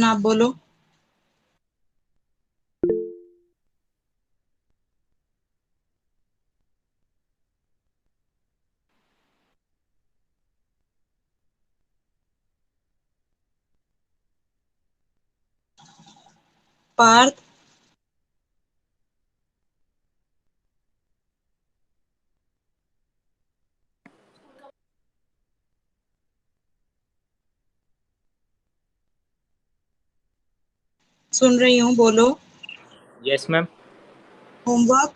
आप बोलो। पार्थ। सुन रही हूँ, बोलो। Yes ma'am. होमवर्क।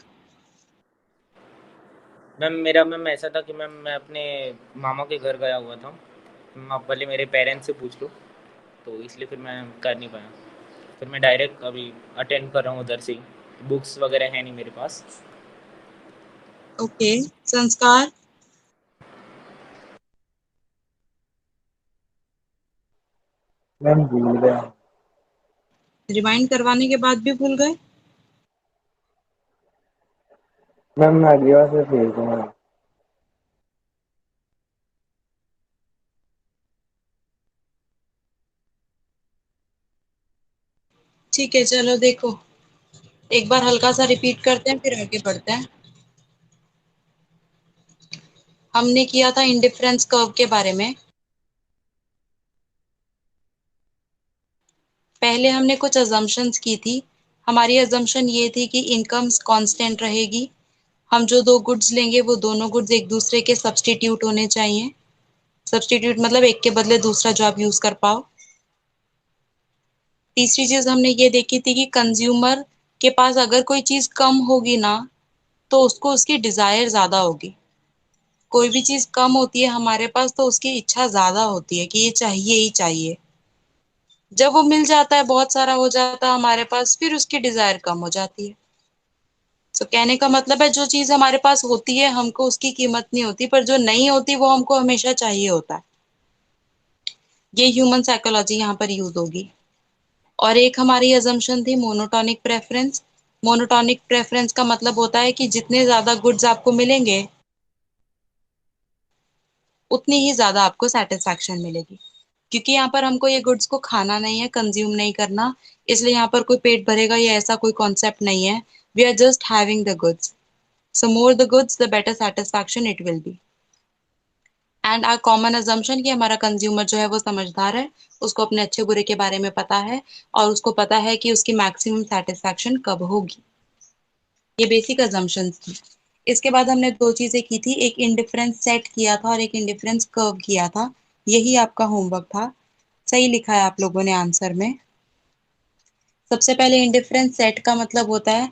मैम ऐसा था कि मैम मैं अपने मामा के घर गया हुआ था। मैम आप पहले मेरे पेरेंट्स से पूछ लो, तो इसलिए फिर मैं कर नहीं पाया। फिर मैं डायरेक्ट अभी अटेंड कर रहा हूँ उधर से ही। बुक्स वगैरह है नहीं मेरे पास। ओके। संस्कार। मैम भूल गया। रिमाइंड करवाने के बाद भी भूल गए। मैम मैं अगली बार से भेज दूंगा। ठीक है, चलो देखो। एक बार हल्का सा रिपीट करते हैं, फिर आगे बढ़ते हैं। हमने किया था इंडिफरेंस कर्व के बारे में। पहले हमने कुछ अजम्पशंस की थी। हमारी अजम्पशन ये थी कि इनकम कांस्टेंट रहेगी। हम जो दो गुड्स लेंगे वो दोनों गुड्स एक दूसरे के सब्स्टिट्यूट होने चाहिए। सब्स्टिट्यूट मतलब एक के बदले दूसरा जो आप यूज कर पाओ। तीसरी चीज हमने ये देखी थी कि कंज्यूमर के पास अगर कोई चीज कम होगी ना, तो उसको उसकी डिजायर ज्यादा होगी। कोई भी चीज कम होती है हमारे पास तो उसकी इच्छा ज्यादा होती है कि ये चाहिए ही चाहिए। जब वो मिल जाता है, बहुत सारा हो जाता है हमारे पास, फिर उसकी डिजायर कम हो जाती है। तो कहने का मतलब है, जो चीज हमारे पास होती है हमको उसकी कीमत नहीं होती, पर जो नहीं होती वो हमको हमेशा चाहिए होता है। ये ह्यूमन साइकोलॉजी यहाँ पर यूज होगी। और एक हमारी अजम्पशन थी मोनोटोनिक प्रेफरेंस। मोनोटोनिक प्रेफरेंस का मतलब होता है कि जितने ज्यादा गुड्स आपको मिलेंगे उतनी ही ज्यादा आपको सेटिस्फैक्शन मिलेगी। क्योंकि यहाँ पर हमको ये गुड्स को खाना नहीं है, कंज्यूम नहीं करना। इसलिए यहाँ पर कोई पेट भरेगा या ऐसा कोई कॉन्सेप्ट नहीं है। We are just having the goods. So more the goods the better satisfaction it will be. And are common assumption कि हमारा कंज्यूमर जो है वो समझदार है। उसको अपने अच्छे बुरे के बारे में पता है। और उसको पता है कि उसकी मैक्सिमम सेटिस्फैक्शन कब होगी। ये बेसिक अजम्पशंस थी। इसके बाद हमने दो चीजें की थी, एक इंडिफरेंस सेट किया था और एक इंडिफरेंस कर्व किया था। यही आपका होमवर्क था। सही लिखा है आप लोगों ने आंसर में। सबसे पहले इंडिफरेंस सेट का मतलब होता है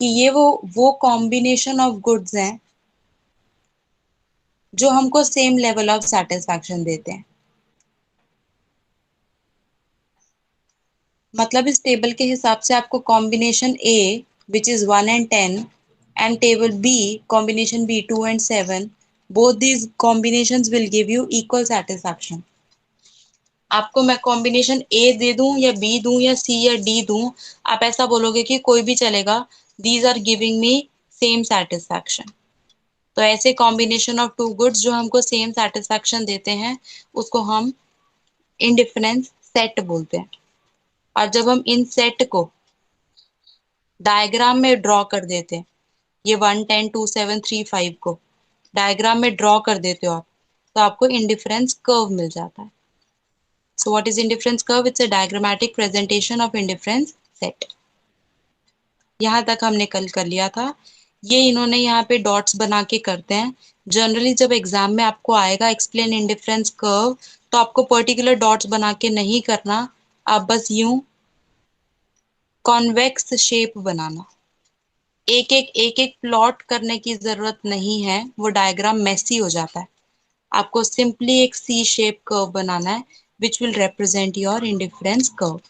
कि ये वो कॉम्बिनेशन ऑफ गुड्स हैं जो हमको सेम लेवल ऑफ सेटिस्फैक्शन देते हैं। मतलब इस टेबल के हिसाब से आपको combination A which is 1 and 10 and table B combination B 2 and 7, both these combinations will give you equal satisfaction. आपको मैं कॉम्बिनेशन ए दे दूं या बी दूं या सी या डी दूं, आप ऐसा बोलोगे कि कोई भी चलेगा। These are giving me same satisfaction. तो ऐसे कॉम्बिनेशन ऑफ टू गुड्स जो हमको सेम सेटिस्फैक्शन देते हैं उसको हम इंडिफरेंस सेट बोलते हैं। और जब हम इन सेट को डायग्राम में ड्रॉ कर देते हैं, ये 1 10 2 7 3 5 को डायग्राम में ड्रॉ कर देते हो आप, तो आपको इंडिफरेंस कर्व मिल जाता है। सो what is indifference curve? It's a diagrammatic presentation of indifference set. यहाँ तक हमने कल कर लिया था। ये इन्होंने यहाँ पे डॉट्स बना के करते हैं। जनरली जब एग्जाम में आपको आएगा एक्सप्लेन इंडिफरेंस कर्व, तो आपको पर्टिकुलर डॉट्स बना के नहीं करना। आप बस यूं कॉन्वेक्स शेप बनाना। एक एक प्लॉट करने की जरूरत नहीं है, वो डायग्राम मेसी हो जाता है। आपको सिंपली एक सी शेप कर्व बनाना है which will represent your indifference curve.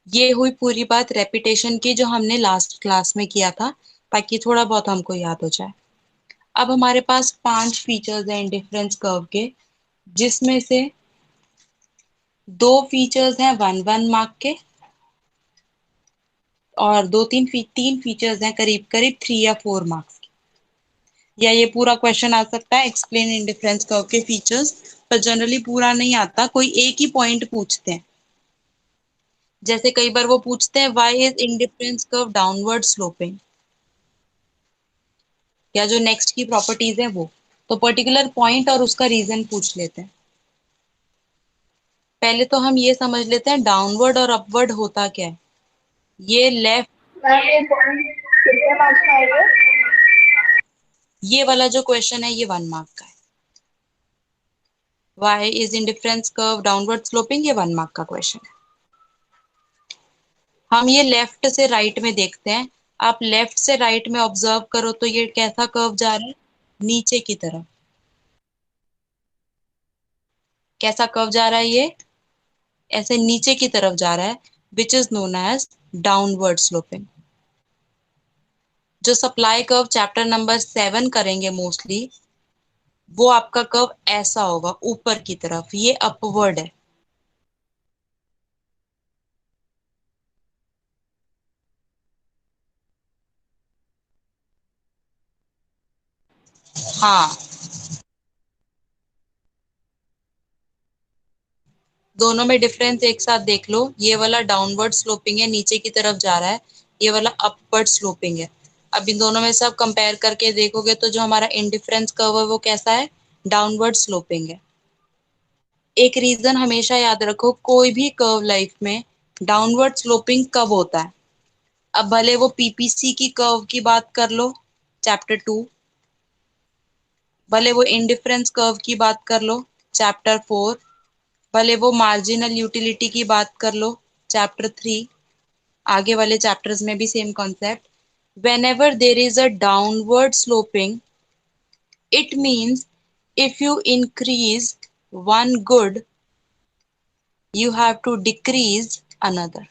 ये हुई पूरी बात रेपिटेशन की जो हमने लास्ट क्लास में किया था, ताकि थोड़ा बहुत हमको याद हो जाए। अब हमारे पास 5 फीचर्स हैं इंडिफरेंस कर्व के, जिसमें से दो फीचर्स हैं 1 1 मार्क के, और तीन फीचर्स हैं करीब करीब 3 या 4 मार्क्स के। या ये पूरा क्वेश्चन आ सकता है एक्सप्लेन इंडिफरेंस कर्व के फीचर्स, पर जनरली पूरा नहीं आता, कोई एक ही पॉइंट पूछते हैं। जैसे कई बार वो पूछते हैं why is indifference curve downward sloping, या जो नेक्स्ट की प्रॉपर्टीज है वो, तो पर्टिकुलर पॉइंट और उसका रीजन पूछ लेते हैं। पहले तो हम ये समझ लेते हैं डाउनवर्ड और अपवर्ड होता क्या है। ये लेफ्ट, मैम ये पॉइंट कितने मार्क्स का आएगा? ये वाला जो क्वेश्चन है ये 1 मार्क का है। Why is indifference curve downward sloping, ये 1 मार्क का क्वेश्चन है। हम ये लेफ्ट से राइट में देखते हैं। आप लेफ्ट से राइट में ऑब्जर्व करो तो ये कैसा कर्व जा रहा है, नीचे की तरफ। कैसा कर्व जा रहा है ये, ऐसे नीचे की तरफ जा रहा है, which is known as downward sloping. जो सप्लाई कर्व चैप्टर नंबर 7 करेंगे मोस्टली, वो आपका कर्व ऐसा होगा ऊपर की तरफ, ये अपवर्ड है। हाँ, दोनों में डिफरेंस एक साथ देख लो। ये वाला डाउनवर्ड स्लोपिंग है, नीचे की तरफ जा रहा है। ये वाला अपवर्ड स्लोपिंग है। अब इन दोनों में सब कंपेयर करके देखोगे तो जो हमारा इंडिफरेंस कर्व है वो कैसा है, डाउनवर्ड स्लोपिंग है। एक रीजन हमेशा याद रखो, कोई भी कर्व लाइफ में डाउनवर्ड स्लोपिंग कब होता है। अब भले वो पीपीसी की कर्व की बात कर लो चैप्टर 2, भले वो इंडिफरेंस कर्व की बात कर लो चैप्टर 4, भले वो मार्जिनल यूटिलिटी की बात कर लो चैप्टर 3, आगे वाले चैप्टर्स में भी same concept. whenever there is a downward sloping, it means if you increase one good, you have to decrease another.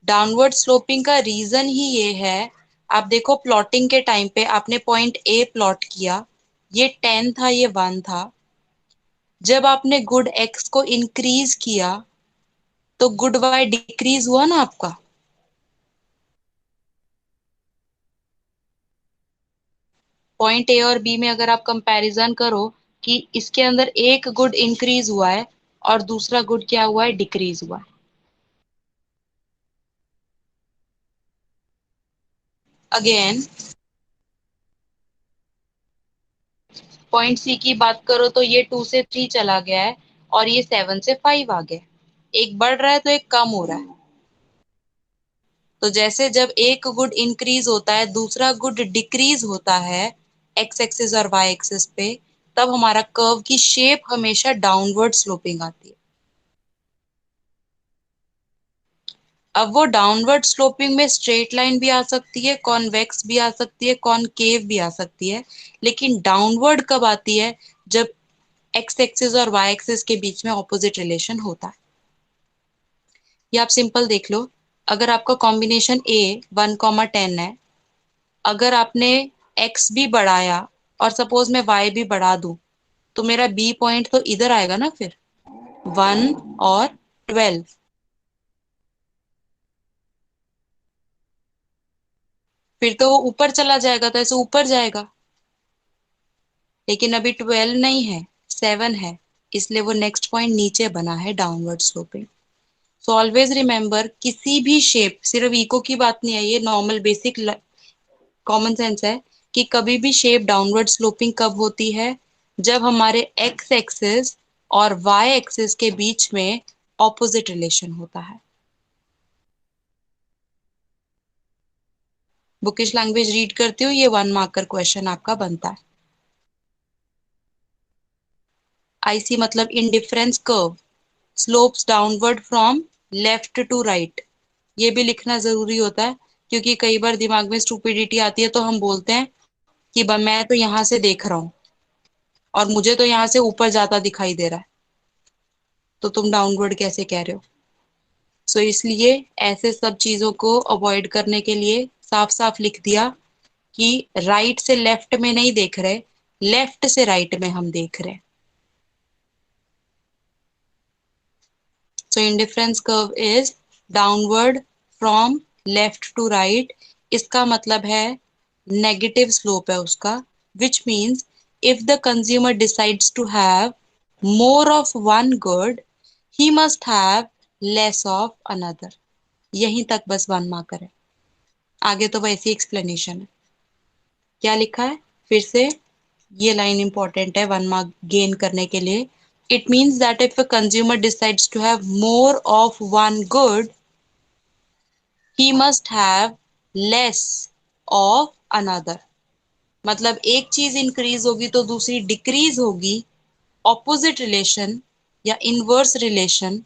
Downward sloping का रीजन ही ये है, आप देखो प्लॉटिंग के टाइम पे आपने पॉइंट ए प्लॉट किया, ये 10 था, ये 1 था। जब आपने गुड एक्स को इंक्रीज किया तो गुड वाई डिक्रीज हुआ ना आपका। पॉइंट ए और बी में अगर आप कंपैरिजन करो कि इसके अंदर एक गुड इंक्रीज हुआ है और दूसरा गुड क्या हुआ है, डिक्रीज हुआ है। अगेन पॉइंट सी की बात करो तो ये 2 से 3 चला गया है और ये 7 से 5 आ गया। एक बढ़ रहा है तो एक कम हो रहा है। तो जैसे जब एक गुड इंक्रीज होता है दूसरा गुड डिक्रीज होता है एक्स एक्सिस और वाई एक्सिस पे, तब हमारा कर्व की शेप हमेशा डाउनवर्ड स्लोपिंग आती है। अब वो डाउनवर्ड स्लोपिंग में स्ट्रेट लाइन भी आ सकती है, कॉन्वेक्स भी आ सकती है, कॉनकेव भी आ सकती है, लेकिन डाउनवर्ड कब आती है, जब एक्स एक्सिस और वाई एक्सिस के बीच में ऑपोजिट रिलेशन होता है। ये आप सिंपल देख लो, अगर आपका कॉम्बिनेशन ए 1,10 है, अगर आपने एक्स भी बढ़ाया और सपोज मैं वाई भी बढ़ा दूं, तो मेरा बी पॉइंट तो इधर आएगा ना, फिर 1 और 12, फिर तो वो ऊपर चला जाएगा, तो ऐसे ऊपर जाएगा। लेकिन अभी 12 नहीं है, 7 है, इसलिए वो नेक्स्ट पॉइंट नीचे बना है downward sloping. So always remember, किसी भी शेप, सिर्फ इको की बात नहीं है, ये नॉर्मल बेसिक कॉमन सेंस है कि कभी भी शेप डाउनवर्ड स्लोपिंग कब होती है, जब हमारे एक्स एक्सिस और वाई एक्सिस के बीच में ऑपोजिट रिलेशन होता है। बुकिश लैंग्वेज रीड करती हूँ, ये 1 मार्कर क्वेश्चन आपका बनता है। आईसी मतलब indifference curve slopes downward from left to right. ये भी लिखना जरूरी होता है, क्योंकि कई बार दिमाग में स्टूपिडिटी आती है, तो हम बोलते हैं कि मैं तो यहाँ से देख रहा हूँ और मुझे तो यहाँ से ऊपर जाता दिखाई दे रहा है, तो तुम डाउनवर्ड कैसे कह रहे हो। सो इसलिए ऐसे सब चीजों को अवॉइड करने के लिए साफ साफ लिख दिया कि राइट से लेफ्ट में नहीं देख रहे, लेफ्ट से राइट में हम देख रहे हैं। So indifference curve is downward from left to right इसका मतलब है नेगेटिव स्लोप है उसका, which means if the consumer decides to have more of one good he must have less of another. यहीं तक बस वन मार्कर है, आगे तो वैसी एक्सप्लेनेशन है। क्या लिखा है फिर से, ये लाइन इंपॉर्टेंट है वन मार्क गेन करने के लिए। It means that if a consumer decides to have more of one good he must have less of another. मतलब एक चीज इंक्रीज होगी तो दूसरी डिक्रीज होगी, ऑपोजिट रिलेशन या इनवर्स रिलेशन,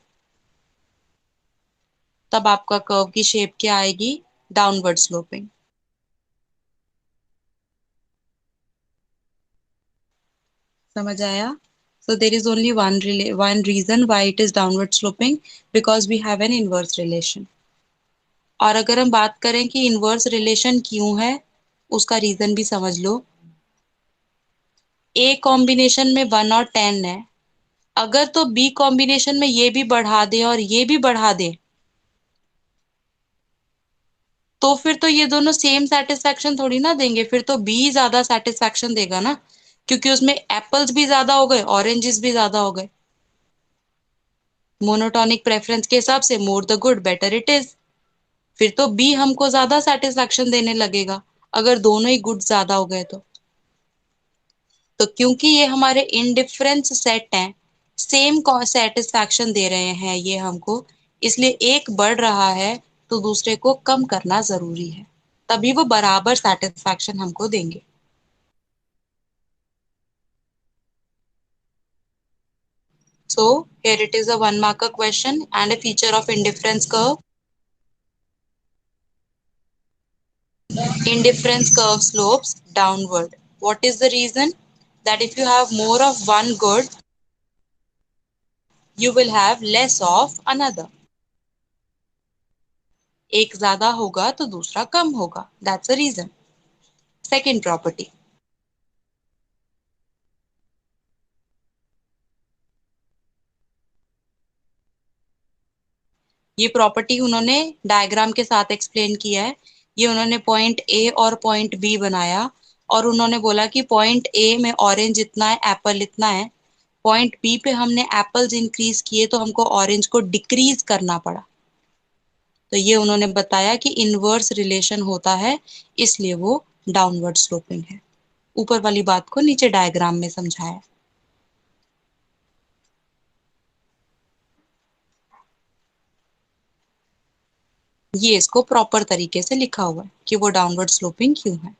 तब आपका कर्व की शेप क्या आएगी, डाउनवर्ड स्लोपिंग। समझ आया? So there is only one reason why it is downward sloping, because we have an inverse relation. और अगर हम बात करें कि इनवर्स रिलेशन क्यों है, उसका रीजन भी समझ लो। ए कॉम्बिनेशन में 1 और 10 है, अगर तो बी कॉम्बिनेशन में ये भी बढ़ा दे और ये भी बढ़ा दे तो फिर तो ये दोनों सेम सेटिस्फैक्शन थोड़ी ना देंगे, फिर तो बी ज्यादा सेटिस्फैक्शन देगा ना, क्योंकि उसमें एप्पल्स भी ज्यादा हो गए, ऑरेंजेस भी ज्यादा हो गए। मोनोटोनिक प्रेफरेंस के हिसाब से मोर the good better it is, फिर तो बी हमको ज्यादा सेटिस्फैक्शन देने लगेगा अगर दोनों ही गुड ज्यादा हो गए तो क्योंकि ये हमारे इनडिफरेंस सेट हैं, सेम सेटिस्फैक्शन दे रहे हैं ये हमको, इसलिए एक बढ़ रहा है तो दूसरे को कम करना जरूरी है, तभी वो बराबर सेटिस्फैक्शन हमको देंगे। So here it is a one marker question and a feature of indifference curve. Indifference curve slopes downward. What is the reason? That if you have more of one good, you will have less of another. एक ज्यादा होगा तो दूसरा कम होगा. That's the reason. Second property. ये property उन्होंने diagram के साथ एक्सप्लेन किया है। ये उन्होंने पॉइंट ए और पॉइंट बी बनाया और उन्होंने बोला कि पॉइंट ए में ऑरेंज इतना है, एप्पल इतना है, पॉइंट बी पे हमने एप्पल्स इंक्रीज किए तो हमको ऑरेंज को डिक्रीज करना पड़ा। तो ये उन्होंने बताया कि इनवर्स रिलेशन होता है, इसलिए वो डाउनवर्ड स्लोपिंग है। ऊपर वाली बात को नीचे डायग्राम में समझाया। ये इसको प्रॉपर तरीके से लिखा हुआ है कि वो डाउनवर्ड स्लोपिंग क्यों है।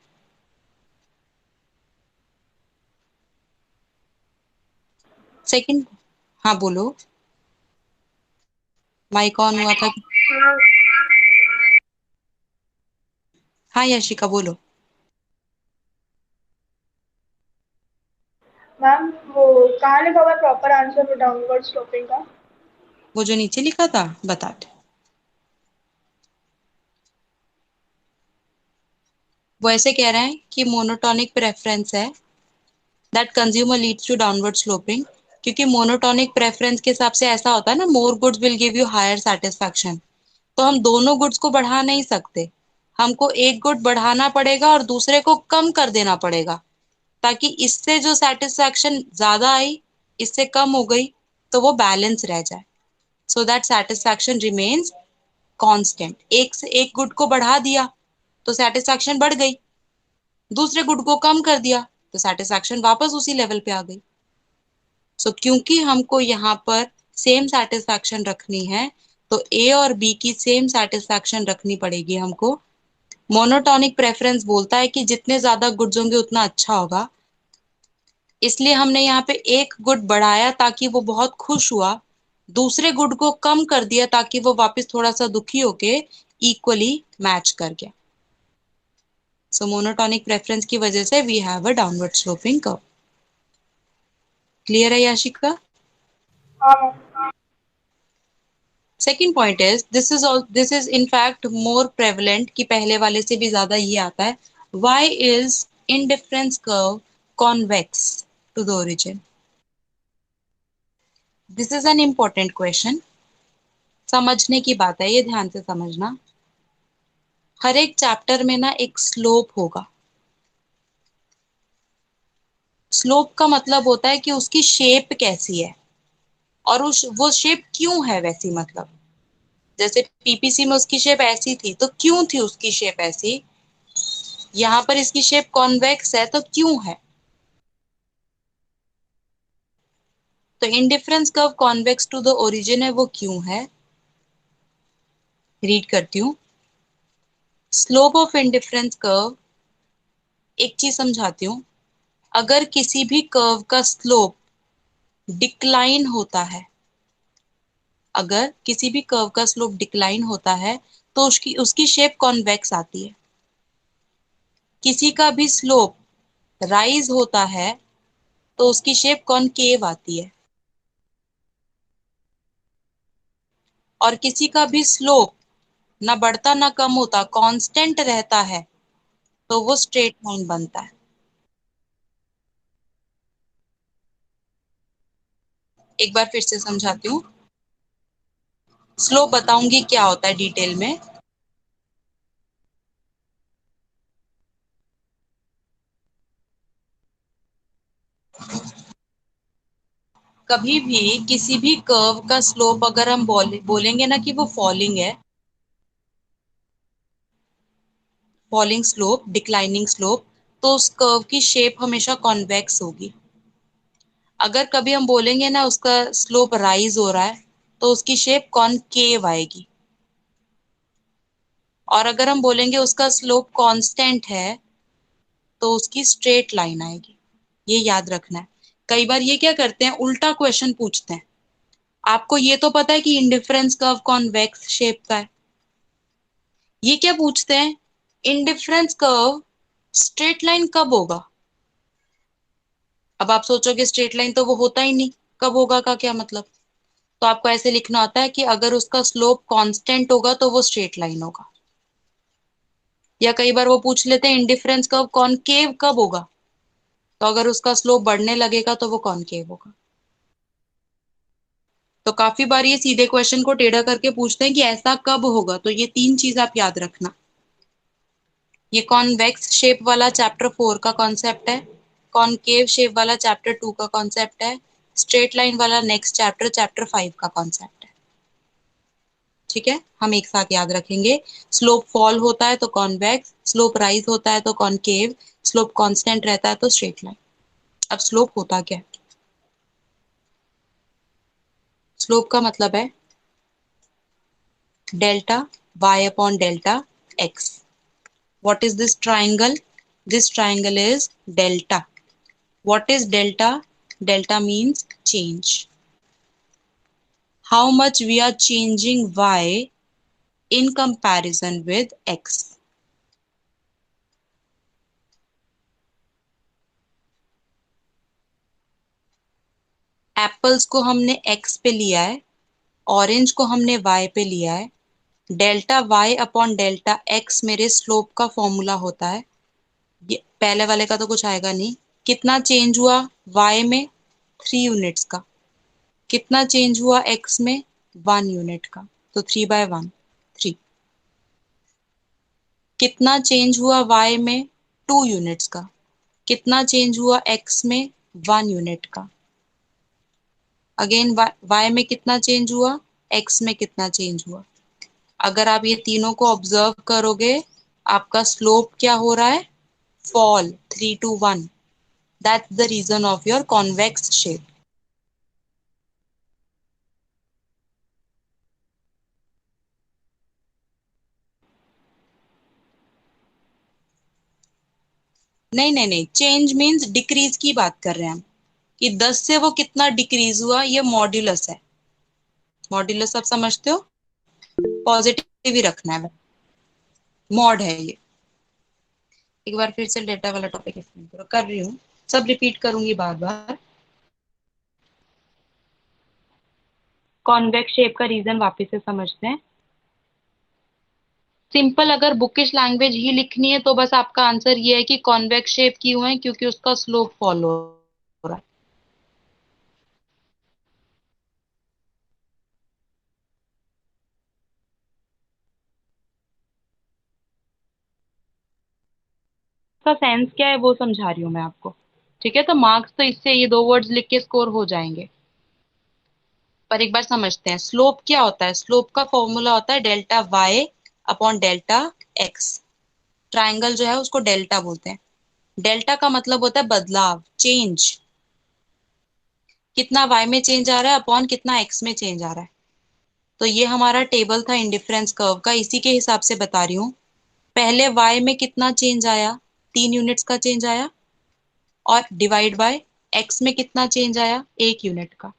सेकंड, हाँ बोलो, माइक ऑन हुआ था। हाँ यशिका बोलो। मैम वो कहाँ लिखा हुआ है proper answer for downward sloping का? वो जो नीचे लिखा था बताते, वो ऐसे कह रहे हैं कि मोनोटोनिक प्रेफरेंस है that consumer leads to downward sloping, क्योंकि मोनोटोनिक प्रेफरेंस के हिसाब से ऐसा होता है ना, more goods will give you higher satisfaction. तो हम दोनों गुड्स को बढ़ा नहीं सकते, हमको एक गुड बढ़ाना पड़ेगा और दूसरे को कम कर देना पड़ेगा, ताकि इससे जो सेटिस्फैक्शन ज्यादा आई इससे कम हो गई तो वो बैलेंस रह जाए, so that satisfaction remains constant. एक से एक गुड को बढ़ा दिया तो सेटिस्फैक्शन बढ़ गई, दूसरे गुड को कम कर दिया तो सेटिस्फैक्शन वापस उसी लेवल पे आ गई। सो क्योंकि हमको यहाँ पर सेम सेटिस्फैक्शन रखनी है तो ए और बी की सेम सेटिस्फैक्शन रखनी पड़ेगी हमको। मोनोटोनिक प्रेफरेंस बोलता है कि जितने ज्यादा गुड्स होंगे उतना अच्छा होगा, इसलिए हमने यहाँ पे एक गुड बढ़ाया ताकि वो बहुत खुश हुआ, दूसरे गुड को कम कर दिया ताकि वो वापस थोड़ा सा दुखी होके इक्वली मैच कर गया। सो मोनोटोनिक प्रेफरेंस की वजह से we have a downward sloping curve. Clear है याशिका? हाँ ma'am. Second point is this is in fact more prevalent, कि पहले वाले से भी ज्यादा ये आता है। Why is indifference curve convex to the origin? This is an important question, समझने की बात है, ये ध्यान से समझना। हर एक चैप्टर में ना एक स्लोप होगा। स्लोप का मतलब होता है कि उसकी शेप कैसी है और उस वो शेप क्यों है वैसी, मतलब जैसे पीपीसी में उसकी शेप ऐसी थी तो क्यों थी उसकी शेप ऐसी, यहाँ पर इसकी शेप कॉन्वेक्स है तो क्यों है। तो indifference curve convex to the origin है, वो क्यों है। रीड करती हूँ। स्लोप ऑफ इंडिफरेंस कर्व, एक चीज समझाती हूँ, अगर किसी भी कर्व का स्लोप डिक्लाइन होता है, अगर किसी भी कर्व का स्लोप डिक्लाइन होता है तो उसकी उसकी शेप कॉन्वेक्स आती है। किसी का भी स्लोप राइज होता है तो उसकी शेप कॉनकेव आती है। और किसी का भी स्लोप ना बढ़ता ना कम होता, कांस्टेंट रहता है, तो वो स्ट्रेट लाइन बनता है। एक बार फिर से समझाती हूँ। स्लोप बताऊंगी क्या होता है डिटेल में। कभी भी किसी भी कर्व का स्लोप अगर हम बोलेंगे ना कि वो फॉलिंग है, फॉलिंग स्लोप, डिक्लाइनिंग स्लोप, तो उस कर्व की शेप हमेशा कॉन्वेक्स होगी। अगर कभी हम बोलेंगे ना उसका स्लोप राइज हो रहा है तो उसकी शेप कॉनकेव आएगी। और अगर हम बोलेंगे उसका स्लोप कांस्टेंट है तो उसकी स्ट्रेट लाइन आएगी। ये याद रखना है। कई बार ये क्या करते हैं, उल्टा क्वेश्चन पूछते हैं। आपको ये तो पता है कि इंडिफरेंस कर्व कॉन्वेक्स शेप का है, ये क्या पूछते हैं, इंडिफरेंस कर्व स्ट्रेट लाइन कब होगा। अब आप सोचोगे स्ट्रेट लाइन तो वो होता ही नहीं, कब होगा का क्या मतलब। तो आपको ऐसे लिखना होता है कि अगर उसका स्लोप कांस्टेंट होगा तो वो स्ट्रेट लाइन होगा। या कई बार वो पूछ लेते हैं इंडिफरेंस कर्व कॉनकेव कब होगा, तो अगर उसका स्लोप बढ़ने लगेगा तो वो कॉनकेव होगा। तो काफी बार ये सीधे क्वेश्चन को टेढ़ा करके पूछते हैं कि ऐसा कब होगा, तो ये तीन चीज आप याद रखना। ये कॉन्वेक्स शेप वाला चैप्टर 4 का कॉन्सेप्ट है, कॉनकेव शेप वाला चैप्टर 2 का कॉन्सेप्ट है, स्ट्रेट लाइन वाला नेक्स्ट चैप्टर, चैप्टर 5 का कॉन्सेप्ट है। ठीक है, हम एक साथ याद रखेंगे। स्लोप फॉल होता है तो कॉन्वेक्स, स्लोप राइज होता है तो कॉनकेव, स्लोप कांस्टेंट रहता है तो स्ट्रेट लाइन। अब स्लोप होता क्या है। स्लोप का मतलब है delta y upon delta x। What is this triangle? This triangle is delta. What is delta? Delta means change. How much we are changing y in comparison with x. Apples को हमने x पे लिया है, orange को हमने y पे लिया है। Delta y upon delta x मेरे स्लोप का फॉर्मूला होता है। ये पहले वाले का तो कुछ आएगा नहीं। कितना चेंज हुआ y में, 3 यूनिट्स का। कितना चेंज हुआ x में, 1 यूनिट का, तो 3/1, 3। कितना चेंज हुआ y में, 2 यूनिट्स का। कितना चेंज हुआ x में, 1 यूनिट का। अगेन y में कितना चेंज हुआ, x में कितना चेंज हुआ। अगर आप ये तीनों को ऑब्जर्व करोगे, आपका स्लोप क्या हो रहा है, fall, 3 to 1। That's the reason of your convex shape. नहीं नहीं नहीं, चेंज मीन्स डिक्रीज की बात कर रहे हैं हम, कि 10 से वो कितना डिक्रीज हुआ, ये मॉड्यूलस है। मॉड्यूलस आप समझते हो, पॉजिटिव ही रखना है, मॉड है ये। एक बार फिर से डेटा वाला टॉपिक एक्सप्लेन करो, कर रही हूँ, सब रिपीट करूंगी बार बार। कॉन्वेक्स शेप का रीजन वापस से समझते हैं। सिंपल अगर बुकिश लैंग्वेज ही लिखनी है तो बस आपका आंसर ये है कि कॉन्वेक्स शेप क्यों है, क्योंकि उसका स्लोप फॉलो हो रहा है। का सेंस क्या है वो समझा रही हूँ मैं आपको। ठीक है, तो मार्क्स तो इससे ये दो वर्ड्स लिख के स्कोर हो जाएंगे। पर एक बार समझते हैं स्लोप क्या होता है। स्लोप का फॉर्मूला होता है delta Y upon delta X. Triangle जो है उसको डेल्टा बोलते हैं। डेल्टा का मतलब होता है बदलाव, चेंज। कितना वाई में चेंज आ रहा है अपॉन कितना एक्स में चेंज आ रहा है। तो ये हमारा टेबल था इंडिफरेंस कर्व का, इसी के हिसाब से बता रही हूँ। पहले वाई में कितना चेंज आया, 3 यूनिट्स का चेंज आया, और डिवाइड बाय एक्स में कितना चेंज आया, 1 यूनिट का।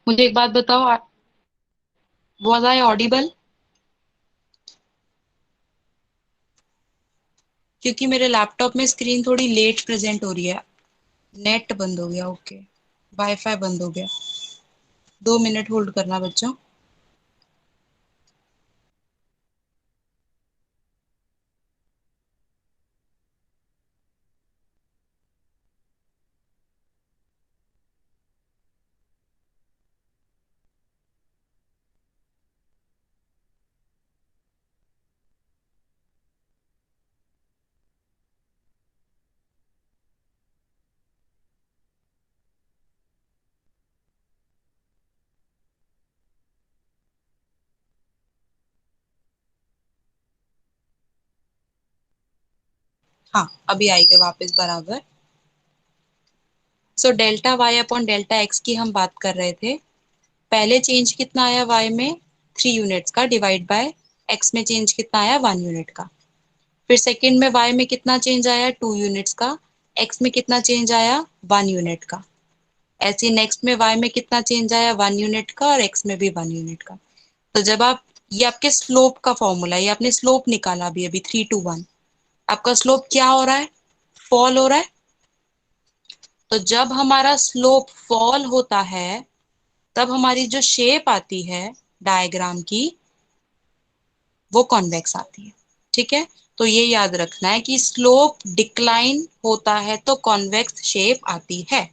मुझे एक बात बताओ, वाज आई ऑडिबल? क्योंकि मेरे लैपटॉप में स्क्रीन थोड़ी लेट प्रेजेंट हो रही है। नेट बंद हो गया, ओके। वाईफाई बंद हो गया। 2 मिनट होल्ड करना बच्चों। हाँ, अभी आएंगे वापस बराबर। So delta Y upon delta X की हम बात कर रहे थे। पहले चेंज कितना आया वाई में, 3 यूनिट्स का, डिवाइड बाय एक्स में चेंज कितना आया, 1 यूनिट का। फिर सेकंड में वाई में कितना चेंज आया, 2 यूनिट्स का। एक्स में कितना चेंज आया, 1 यूनिट का। ऐसे नेक्स्ट में वाई में कितना चेंज आया, 1 यूनिट का, और एक्स में भी 1 यूनिट का। तो जब आप, ये आपके स्लोप का फॉर्मूला है, ये आपने स्लोप निकाला अभी अभी 3 to 1। आपका स्लोप क्या हो रहा है, फॉल हो रहा है। तो जब हमारा स्लोप फॉल होता है तब हमारी जो शेप आती है डायग्राम की, वो कॉन्वेक्स आती है। ठीक है, तो ये याद रखना है कि स्लोप डिक्लाइन होता है तो कॉन्वेक्स शेप आती है।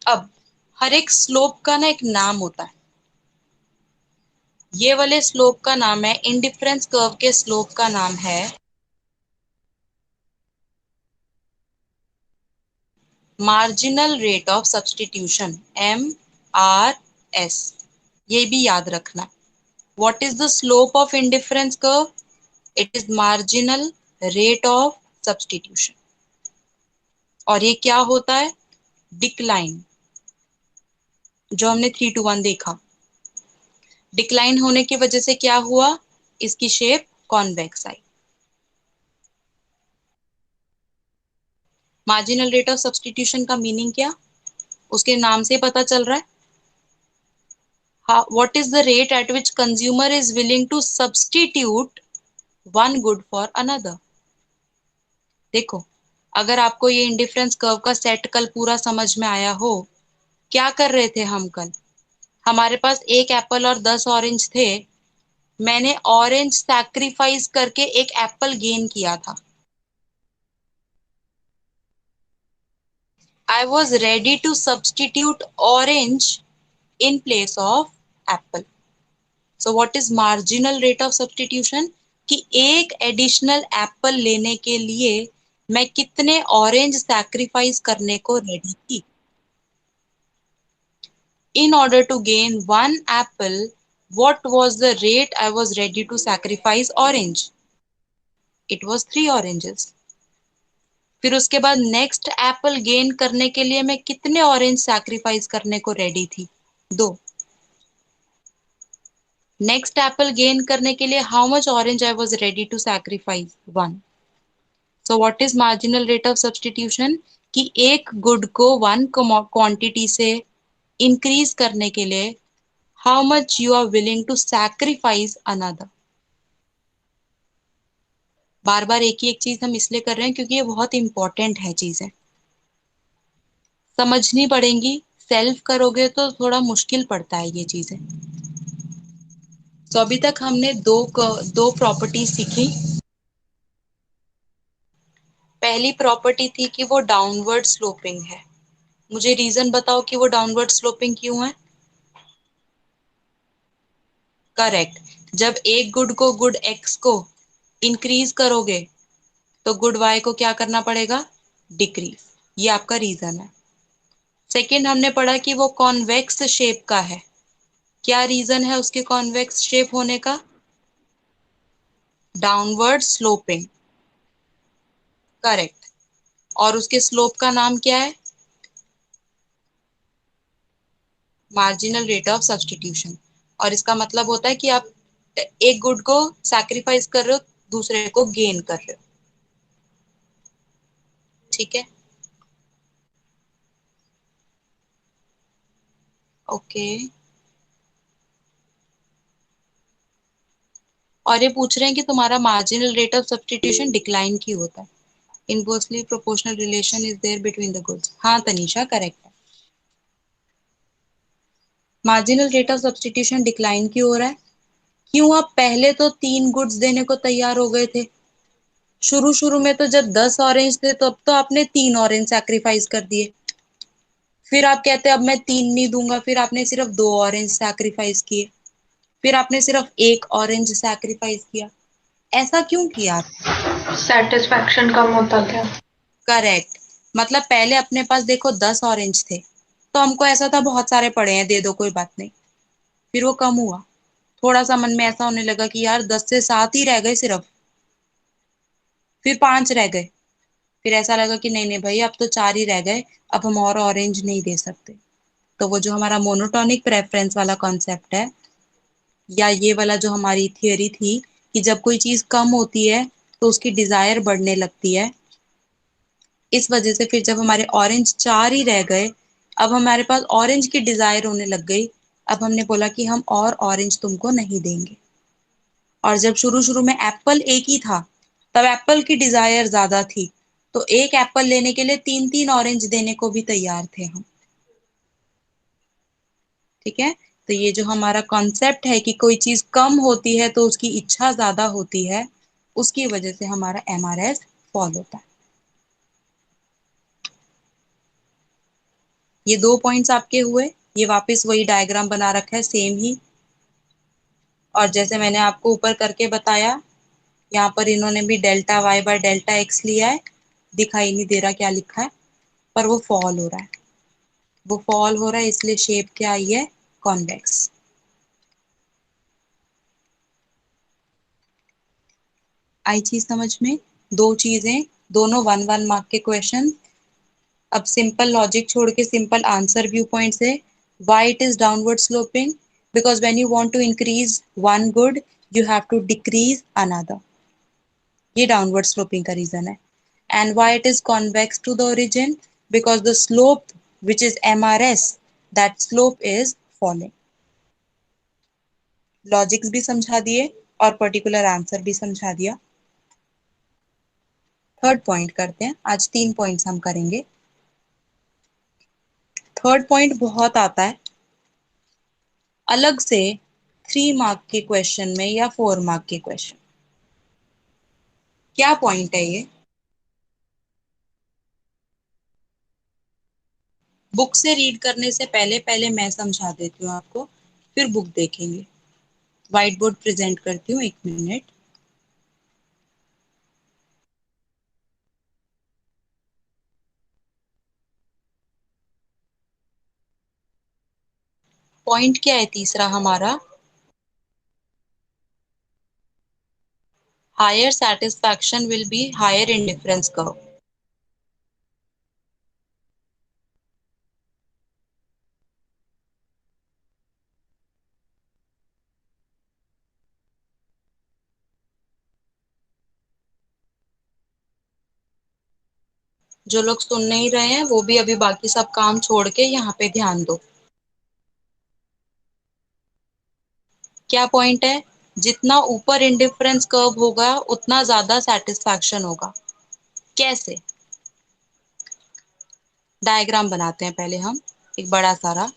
अब हर एक स्लोप का ना एक नाम होता है। ये वाले स्लोप का नाम है, इंडिफरेंस कर्व के स्लोप का नाम है marginal rate of substitution, MRS। ये भी याद रखना। What is the slope of indifference curve? It is marginal rate of substitution. और ये क्या होता है, डिक्लाइन। जो हमने 3 to 1 देखा, डिक्लाइन होने की वजह से क्या हुआ, इसकी shape convex I. Marginal rate of substitution का मीनिंग क्या, उसके नाम से पता चल रहा है। What is the rate at which consumer is willing to substitute one good for another? देखो, अगर आपको ये इंडिफरेंस कर्व का सेट कल पूरा समझ में आया हो, क्या कर रहे थे हम कल, हमारे पास एक एप्पल और 10 ऑरेंज थे। मैंने ऑरेंज सैक्रिफाइस करके एक एप्पल गेन किया था। I was ready to substitute orange in place of apple. So what is marginal rate of substitution? कि एक एडिशनल एप्पल लेने के लिए मैं कितने ऑरेंज सैक्रिफाइस करने को रेडी थी। In order to gain one apple, what was the rate I was ready to sacrifice orange? It was 3 oranges. फिर उसके बाद नेक्स्ट एप्पल गेन करने के लिए मैं कितने ऑरेंज सैक्रिफाइस करने को रेडी थी, 2। नेक्स्ट एप्पल गेन करने के लिए how much orange I was ready to sacrifice, 1। So what is marginal rate of substitution? कि एक गुड को 1 क्वांटिटी से इंक्रीज करने के लिए how much you are willing to sacrifice another. बार बार एक ही एक चीज हम इसलिए कर रहे हैं क्योंकि ये बहुत इंपॉर्टेंट है चीजें, समझनी पड़ेंगी। सेल्फ करोगे तो थोड़ा मुश्किल पड़ता है ये चीजें। तो अभी तक हमने दो प्रॉपर्टी सीखी। पहली प्रॉपर्टी थी कि वो डाउनवर्ड स्लोपिंग है। मुझे रीजन बताओ कि वो डाउनवर्ड स्लोपिंग क्यों है। करेक्ट। जब एक गुड को गुड एक्स को इंक्रीज करोगे तो गुड वाई को क्या करना पड़ेगा, डिक्रीज। ये आपका रीजन है। सेकंड हमने पढ़ा कि वो कॉन्वेक्स शेप का है। क्या रीजन है उसके कॉन्वेक्स शेप होने का, डाउनवर्ड स्लोपिंग। करेक्ट। और उसके स्लोप का नाम क्या है, मार्जिनल रेट ऑफ सब्स्टिट्यूशन। और इसका मतलब होता है कि आप एक गुड को सैक्रिफाइस कर रहे हो, दूसरे को गेन कर रहे हो। ठीक है, ओके। और ये पूछ रहे हैं कि तुम्हारा marginal rate of substitution decline क्यों होता है। Inversely proportional relation is there between the goods. हाँ तनीषा, करेक्ट है। Marginal rate of substitution decline क्यों हो रहा है, क्यों आप पहले तो 3 गुड्स देने को तैयार हो गए थे। शुरू शुरू में तो जब 10 ऑरेंज थे तो अब तो आपने 3 ऑरेंज सैक्रिफाइस कर दिए। फिर आप कहते हैं अब मैं 3 नहीं दूंगा, फिर आपने सिर्फ 2 ऑरेंज सैक्रिफाइस किए। फिर आपने सिर्फ 1 ऑरेंज सैक्रिफाइस किया। ऐसा क्यों किया आपने। सेटिस्फैक्शन कम होता गया। करेक्ट। मतलब पहले अपने पास देखो 10 ऑरेंज थे तो हमको ऐसा था बहुत सारे पड़े हैं, दे दो कोई बात नहीं। फिर वो कम हुआ, थोड़ा सा मन में ऐसा होने लगा कि यार 10 से 7 ही रह गए सिर्फ। फिर 5 रह गए। फिर ऐसा लगा कि नहीं नहीं भाई अब तो 4 ही रह गए, अब हम और ऑरेंज नहीं दे सकते। तो वो जो हमारा मोनोटोनिक प्रेफरेंस वाला कॉन्सेप्ट है, या ये वाला जो हमारी थियोरी थी कि जब कोई चीज कम होती है तो उसकी डिजायर बढ़ने लगती है। इस वजह से फिर जब हमारे ऑरेंज 4 ही रह गए, अब हमारे पास ऑरेंज की डिजायर होने लग गई। अब हमने बोला कि हम और ऑरेंज तुमको नहीं देंगे। और जब शुरू शुरू में एप्पल एक ही था तब एप्पल की डिजायर ज्यादा थी, तो एक एप्पल लेने के लिए 3 3 ऑरेंज देने को भी तैयार थे हम। ठीक है। तो ये जो हमारा कॉन्सेप्ट है कि कोई चीज कम होती है तो उसकी इच्छा ज्यादा होती है, उसकी वजह से हमारा एमआरएस फॉल होता है। ये 2 पॉइंट्स आपके हुए। ये वापस वही डायग्राम बना रखा है सेम ही। और जैसे मैंने आपको ऊपर करके बताया, यहाँ पर इन्होंने भी delta Y by delta X लिया है। दिखाई नहीं दे रहा क्या लिखा है, पर वो फॉल हो रहा है। वो फॉल हो रहा है इसलिए शेप क्या आई है, कॉन्वेक्स। आई चीज समझ में। दो चीजें, दोनों 1 1 मार्क के क्वेश्चन। अब सिंपल लॉजिक छोड़ के सिंपल आंसर व्यू पॉइंट से, why it is downward sloping, because when you want to increase one good you have to decrease another. ये डाउनवर्ड स्लोपिंग का रीजन है। And why it is convex to the origin, because the slope which is MRS, that slope is falling। Logics भी समझा दिए और particular answer भी समझा दिया। थर्ड पॉइंट करते हैं, आज 3 पॉइंट्स हम करेंगे। थर्ड पॉइंट बहुत आता है अलग से 3 मार्क के क्वेश्चन में या 4 मार्क के क्वेश्चन। क्या पॉइंट है ये, बुक से रीड करने से पहले पहले मैं समझा देती हूँ आपको, फिर बुक देखेंगे। व्हाइट बोर्ड प्रेजेंट करती हूँ, 1 मिनट। पॉइंट क्या है तीसरा हमारा, higher satisfaction will be higher indifference curve. जो लोग सुन नहीं रहे हैं वो भी अभी बाकी सब काम छोड़ के यहाँ पे ध्यान दो। क्या पॉइंट है, जितना ऊपर इंडिफरेंस कर्व होगा उतना ज्यादा सेटिस्फैक्शन होगा। कैसे? डायग्राम बनाते हैं पहले हम, एक बड़ा सारा।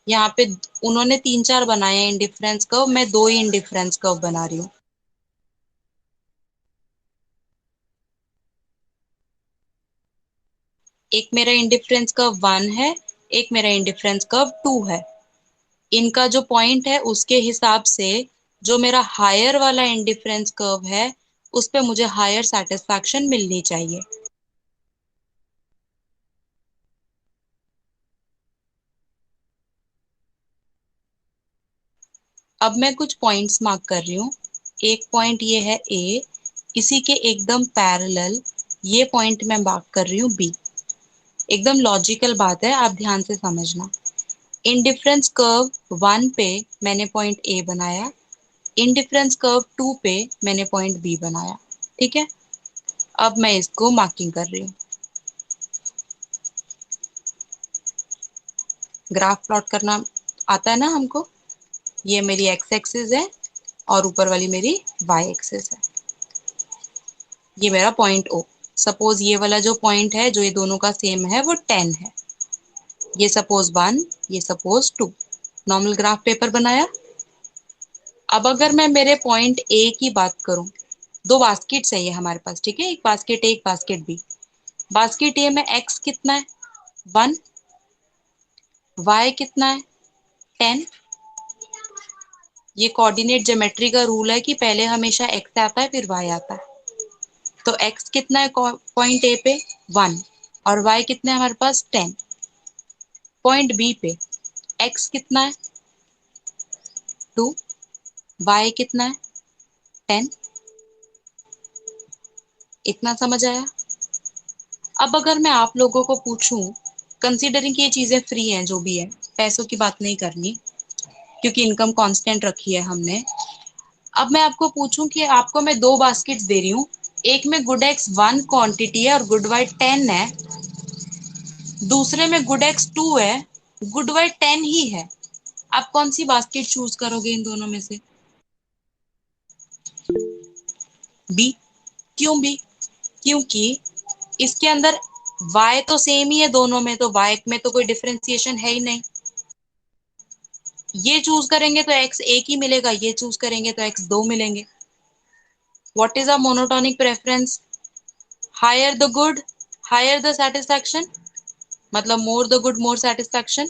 यहाँ पे उन्होंने 3-4 बनाए हैं इंडिफरेंस कर्व, मैं 2 ही इंडिफरेंस कर्व बना रही हूँ। एक मेरा इंडिफरेंस कर्व 1 है, एक मेरा इंडिफरेंस कर्व 2 है। इनका जो पॉइंट है उसके हिसाब से जो मेरा हायर वाला इंडिफरेंस कर्व है उस पे मुझे हायर सेटिस्फैक्शन मिलनी चाहिए। अब मैं कुछ पॉइंट्स मार्क कर रही हूँ। एक पॉइंट ये है ए, इसी के एकदम पैरेलल ये पॉइंट मैं मार्क कर रही हूँ बी। एकदम लॉजिकल बात है, आप ध्यान से समझना। इंडिफरेंस कर्व 1 पे मैंने पॉइंट ए बनाया, इंडिफरेंस कर्व 2 पे मैंने पॉइंट बी बनाया। ठीक है, अब मैं इसको मार्किंग कर रही हूँ। ग्राफ प्लॉट करना आता है ना हमको। ये मेरी एक्स एक्सिस है और ऊपर वाली मेरी वाई एक्सिस है। ये मेरा पॉइंट ओ। सपोज ये वाला जो पॉइंट है जो ये दोनों का सेम है वो 10 है। ये सपोज 1, ये सपोज 2। नॉर्मल ग्राफ पेपर बनाया। अब अगर मैं मेरे पॉइंट ए की बात करूं, दो बास्केट्स है ये हमारे पास, ठीक है, एक बास्केट ए, एक बास्केट बी। बास्केट ए में एक्स कितना है 1, वाई कितना है 10। ये कोऑर्डिनेट ज्योमेट्री का रूल है कि पहले हमेशा एक्स आता है फिर वाई आता है। तो एक्स कितना है पॉइंट ए पे 1 और वाई कितना है हमारे पास 10। पॉइंट बी पे एक्स कितना है 2, वाई कितना है 10। इतना समझ आया? अब अगर मैं आप लोगों को पूछूं, कंसीडरिंग कि ये चीजें फ्री हैं जो भी है, पैसों की बात नहीं करनी क्योंकि इनकम कांस्टेंट रखी है हमने। अब मैं आपको पूछूं कि आपको मैं दो बास्केट्स दे रही हूँ, एक में गुड एक्स 1 क्वांटिटी है और गुड वाई 10 है, दूसरे में गुड एक्स 2 है, गुड वाई 10 ही है। आप कौन सी बास्केट चूज करोगे इन दोनों में से? बी। क्यों बी? क्योंकि इसके अंदर y तो सेम ही है दोनों में, तो y में तो कोई डिफरेंशिएशन है ही नहीं। ये चूज करेंगे तो x एक ही मिलेगा, ये चूज करेंगे तो x दो मिलेंगे। What is a monotonic preference? Higher the good, higher the satisfaction, मतलब more the good more satisfaction.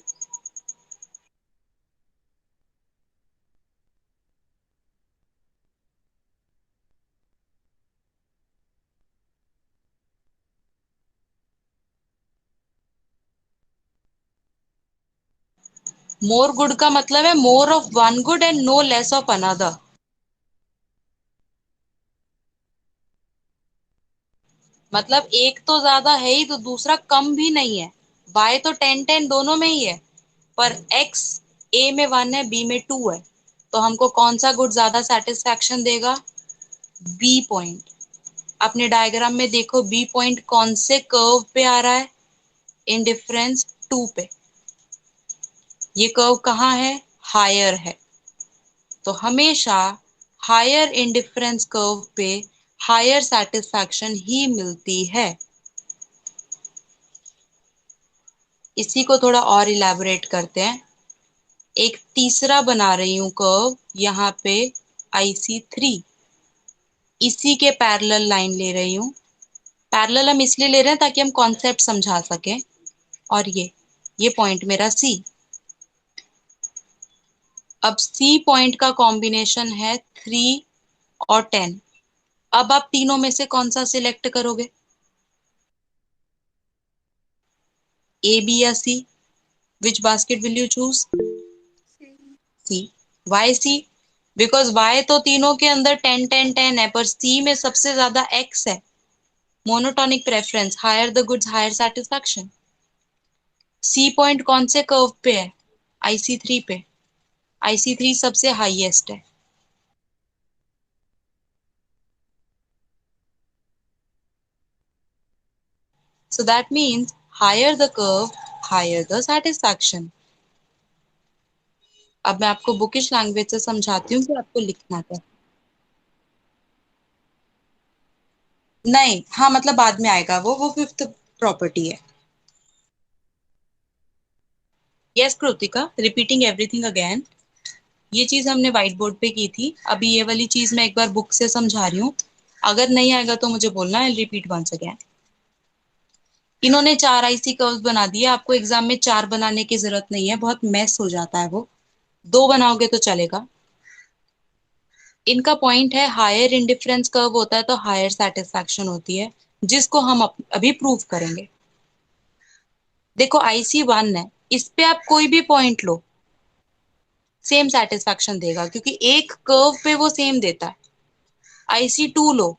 More good का मतलब है more of one good and no less of another. मतलब एक तो ज्यादा है ही तो दूसरा कम भी नहीं है। y तो 10-10 दोनों में ही है, पर x a में 1 है, b में 2 है, तो हमको कौन सा गुड ज्यादा सेटिस्फैक्शन देगा? b point. अपने डायग्राम में देखो b पॉइंट कौन से कर्व पे आ रहा है? इंडिफरेंस 2 पे। ये कर्व कहाँ है? हायर है। तो हमेशा हायर इंडिफरेंस कर्व पे हायर सेटिस्फैक्शन ही मिलती है। इसी को थोड़ा और इलैबोरेट करते हैं। एक तीसरा बना रही हूं कर्व यहाँ पे IC3, इसी के पैरेलल लाइन ले रही हूँ। पैरेलल हम इसलिए ले रहे हैं ताकि हम कॉन्सेप्ट समझा सकें। और ये पॉइंट मेरा C। अब C पॉइंट का कॉम्बिनेशन है 3 और 10। अब आप तीनों में से कौन सा सिलेक्ट करोगे? A, B या C? Which basket will you choose? C. Why C? Because Y तो तीनों के अंदर 10-10-10 है, पर C में सबसे ज्यादा X है। Monotonic preference, higher the goods higher satisfaction. C point कौन से कर्व पे है? IC3 पे। IC3 सबसे हाईएस्ट है। So that means higher the curve, higher the satisfaction. अब मैं आपको बुकिश लैंग्वेज से समझाती हूँ कि आपको लिखना क्या। नहीं, हाँ मतलब बाद में आएगा वो फिफ्थ प्रॉपर्टी है। Yes Kritika, repeating everything again. ये चीज हमने व्हाइट बोर्ड पे की थी, अभी ये वाली चीज मैं एक बार बुक से समझा रही हूँ। अगर नहीं आएगा तो मुझे बोलना है, रिपीट वंस अगेन। इन्होंने 4 आईसी कर्व्स बना दिए, आपको एग्जाम में 4 बनाने की जरूरत नहीं है, बहुत मेस हो जाता है वो। 2 बनाओगे तो चलेगा। इनका पॉइंट है हायर इंडिफरेंस कर्व होता है तो हायर सेटिस्फैक्शन होती है, जिसको हम अभी प्रूव करेंगे। देखो IC1 है, इस पे आप कोई भी पॉइंट लो सेम सेटिस्फैक्शन देगा, क्योंकि एक कर्व पे वो सेम देता है। IC2 लो,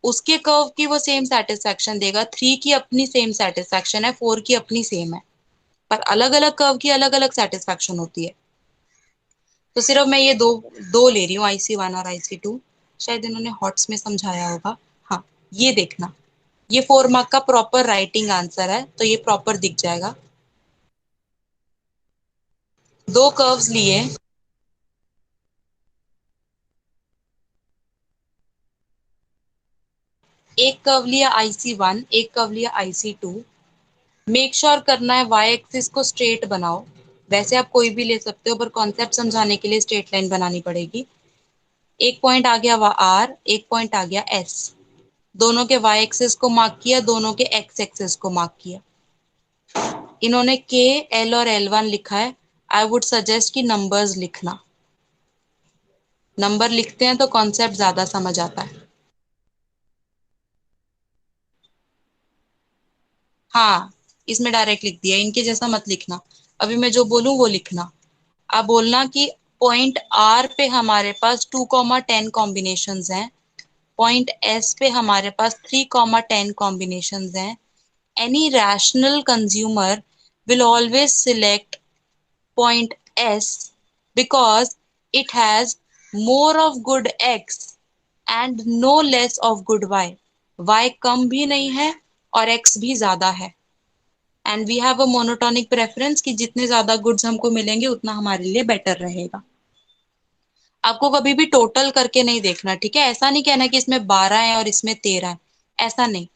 उसके कर्व की वो सेम सेटिस्फैक्शन देगा। 3 की अपनी सेम सेटिस्फैक्शन है, 4 की अपनी सेम है, पर अलग अलग कर्व की अलग अलग सेटिस्फैक्शन होती है। तो सिर्फ मैं ये दो दो ले रही हूँ, IC1 और IC2। शायद इन्होंने हॉट्स में समझाया होगा। हाँ, ये देखना, ये 4 मार्क का प्रॉपर राइटिंग आंसर है, तो ये प्रॉपर दिख जाएगा। 2 कर्व्स लिए, एक कर्व लिया IC1, एक कर्व लिया IC2। मेक श्योर करना है वाई एक्सिस को स्ट्रेट बनाओ। वैसे आप कोई भी ले सकते हो, पर कॉन्सेप्ट समझाने के लिए स्ट्रेट लाइन बनानी पड़ेगी। एक पॉइंट आ गया आर, एक पॉइंट आ गया एस। दोनों के वाई एक्सिस को मार्क किया, दोनों के एक्स एक्सिस को मार्क किया। इन्होंने के, एल और L1 लिखा है। आई वुड सजेस्ट कि नंबर्स लिखना। नंबर लिखते हैं तो कॉन्सेप्ट ज्यादा समझ आता है। हाँ, इसमें डायरेक्ट लिख दिया, इनके जैसा मत लिखना। अभी मैं जो बोलूं वो लिखना। आप बोलना कि पॉइंट आर पे हमारे पास 2,10 कॉम्बिनेशन हैं, पॉइंट एस पे हमारे पास 3,10 कॉम्बिनेशन हैं। Any rational consumer will always select point S because it has more of good X and no less of good Y. Y कम भी नहीं है और X भी ज्यादा है। And we have a monotonic preference कि जितने ज्यादा गुड्स हमको मिलेंगे उतना हमारे लिए बेटर रहेगा। आपको कभी भी टोटल करके नहीं देखना, ठीक है? ऐसा नहीं कहना कि इसमें 12 है और इसमें 13 है, ऐसा नहीं।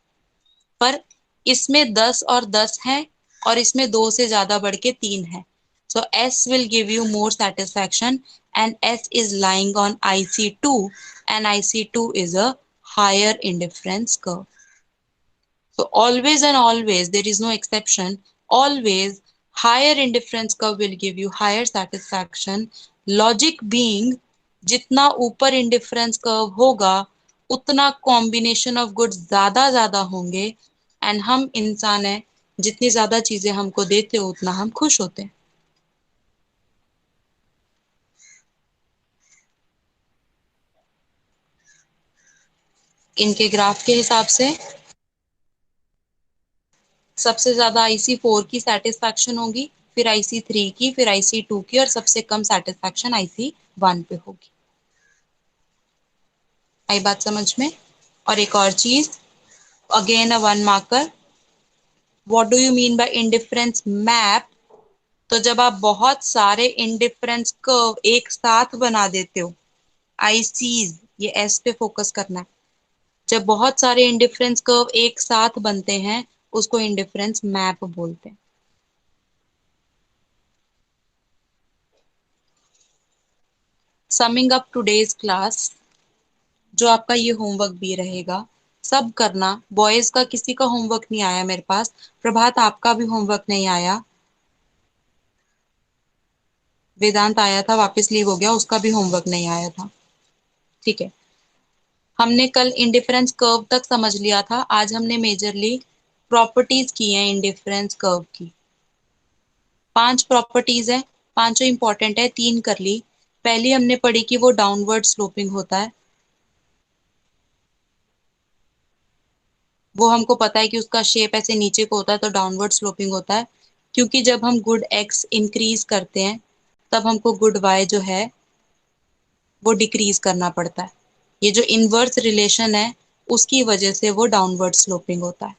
पर इसमें 10 और 10 है और इसमें 2 से ज्यादा बढ़ के 3 है। सो S will give you more satisfaction and S is lying on IC2 and IC2 is a higher indifference curve. So always and always, there is no exception. Always, higher indifference curve will give you higher satisfaction. Logic being, जितना ऊपर indifference curve होगा उतना combination of goods ज्यादा ज्यादा होंगे। And हम इंसान हैं, जितनी ज्यादा चीजें हमको देते हो उतना हम खुश होते हैं। इनके ग्राफ के हिसाब से सबसे ज्यादा IC4 की सेटिस्फैक्शन होगी, फिर IC3 की, फिर IC2 की, और सबसे कम सेटिस्फैक्शन IC1 पे होगी। आई बात समझ में? और एक और चीज, again a 1 marker. What do you mean by indifference map? तो जब आप बहुत सारे इंडिफरेंस कर्व एक साथ बना देते हो, ICs, ये S पे फोकस करना है। जब बहुत सारे इंडिफरेंस कर्व एक साथ बनते हैं उसको इंडिफरेंस मैप बोलते हैं। समिंग अप टुडेज क्लास, जो आपका ये होमवर्क भी रहेगा, सब करना। बॉयज का किसी का होमवर्क नहीं आया मेरे पास। प्रभात, आपका भी होमवर्क नहीं आया। वेदांत आया था, वापस लीव हो गया, उसका भी होमवर्क नहीं आया था। ठीक है, हमने कल इंडिफरेंस कर्व तक समझ लिया था, आज हमने मेजरली प्रॉपर्टीज की हैं इंडिफरेंस कर्व की। 5 प्रॉपर्टीज है, पांचों इंपॉर्टेंट है, 3 कर ली। पहली हमने पढ़ी कि वो डाउनवर्ड स्लोपिंग होता है। वो हमको पता है कि उसका शेप ऐसे नीचे को होता है तो डाउनवर्ड स्लोपिंग होता है, क्योंकि जब हम गुड एक्स इंक्रीज करते हैं तब हमको गुड वाई जो है वो डिक्रीज करना पड़ता है। ये जो इनवर्स रिलेशन है उसकी वजह से वो डाउनवर्ड स्लोपिंग होता है।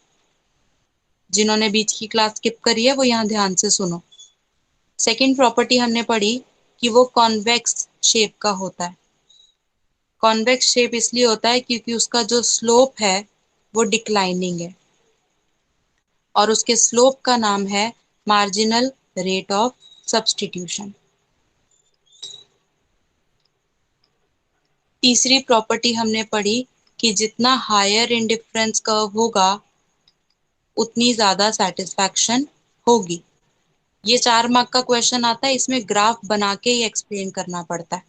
जिन्होंने बीच की क्लास स्किप करी है वो यहाँ ध्यान से सुनो। सेकेंड प्रॉपर्टी हमने पढ़ी कि वो कॉन्वेक्स शेप का होता है। कॉन्वेक्स शेप इसलिए होता है क्योंकि उसका जो स्लोप है वो डिक्लाइनिंग है और उसके स्लोप का नाम है मार्जिनल रेट ऑफ सब्स्टिट्यूशन। तीसरी प्रॉपर्टी हमने पढ़ी कि जितना हायर इंडिफरेंस कर्व होगा उतनी ज्यादा सेटिस्फैक्शन होगी। ये 4 मार्क का क्वेश्चन आता है, इसमें ग्राफ बना के ही एक्सप्लेन करना पड़ता है।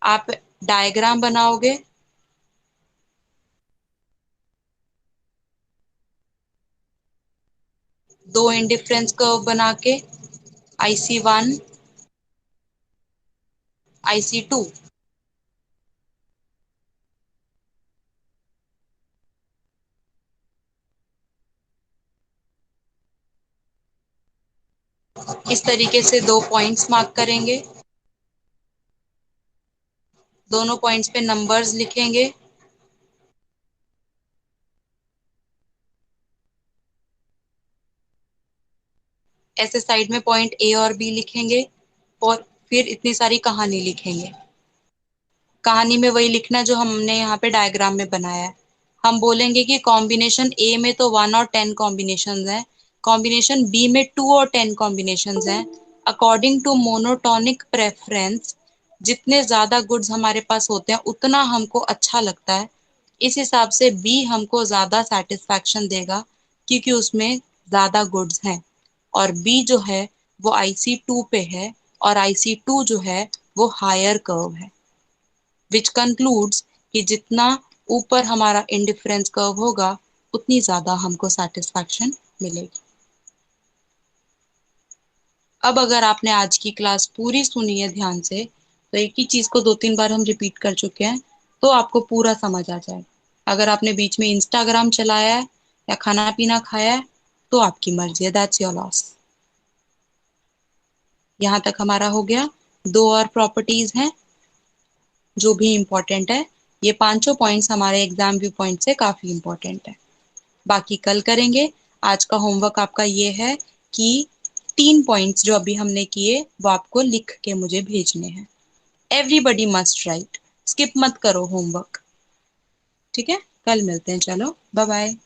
आप डायग्राम बनाओगे, दो इंडिफरेंस कर्व बना के, IC1 IC2, इस तरीके से 2 पॉइंट्स मार्क करेंगे, दोनों पॉइंट्स पे नंबर्स लिखेंगे, ऐसे साइड में पॉइंट A और B लिखेंगे और फिर इतनी सारी कहानी लिखेंगे। कहानी में वही लिखना जो हमने यहाँ पे डायग्राम में बनाया है। हम बोलेंगे कि कॉम्बिनेशन A में तो 1 और 10 कॉम्बिनेशंस हैं, कॉम्बिनेशन B में 2 और 10 कॉम्बिनेशंस हैं। अकॉर्डिंग टू मोनोटोनिक प्रेफरेंस जितने ज्यादा गुड्स हमारे पास होते हैं उतना हमको अच्छा लगता है। इस हिसाब से B हमको ज्यादा सेटिस्फैक्शन देगा क्योंकि उसमें ज्यादा गुड्स हैं और B जो है वो IC2 पे है और IC2 जो है वो हायर कर्व है, विच कंक्लूड्स कि जितना ऊपर हमारा इंडिफरेंस कर्व होगा उतनी ज्यादा हमको सेटिस्फैक्शन मिलेगी। अब अगर आपने आज की क्लास पूरी सुनी है ध्यान से, तो एक ही चीज को 2-3 बार हम रिपीट कर चुके हैं तो आपको पूरा समझ आ जाएगा। अगर आपने बीच में इंस्टाग्राम चलाया है या खाना पीना खाया है तो आपकी मर्जी है, दैट्स योर लॉस। यहाँ तक हमारा हो गया। 2 और प्रॉपर्टीज हैं जो भी इंपॉर्टेंट है। ये पांचों पॉइंट्स हमारे एग्जाम व्यू पॉइंट से काफी इंपॉर्टेंट है। बाकी कल करेंगे। आज का होमवर्क आपका ये है कि 3 पॉइंट्स जो अभी हमने किए वो आपको लिख के मुझे भेजने हैं। एवरीबडी मस्ट राइट, स्किप मत करो होमवर्क। ठीक है, कल मिलते हैं, चलो बाय बाय।